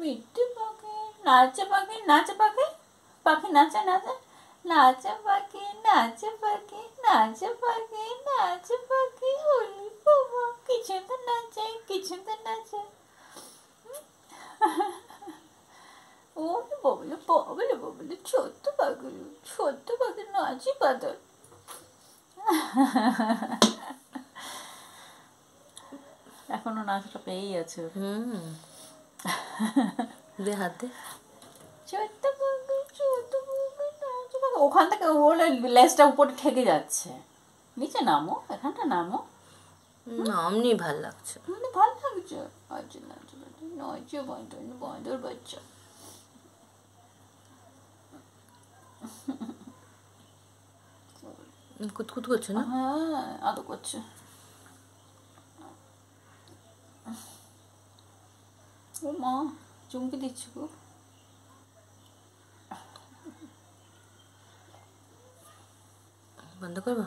মিঠু পাখি নাচে পাখি নাচে পাখি পাখি নাচে নাচে নাচে পাখি নাচে পাখি নাচে পাখি নাচে পাখি হলি বাবা কিছু তো নাচে কিছু তো নাচে ওরে বাবলে বাবলে বাবলে ছোট্ট পাখি নাচি বাদল এখনো নাচটা পেয়েই আছে দে হাতে ছোট্ট পাখি নাচি পাখি ওখান থেকে ওর লেজটা উপরে ঠেকে যাচ্ছে নিচে নামো এখানটা নামো এমনি ভাল লাগছে মানে ভালো লাগছে আচ্ছা নাচে নাচে বাঁদর বাচ্চা কুতকুত করছে না হ্যাঁ আদো করছে ও মা চুমকি দিচ্ছি গো বন্ধ করবো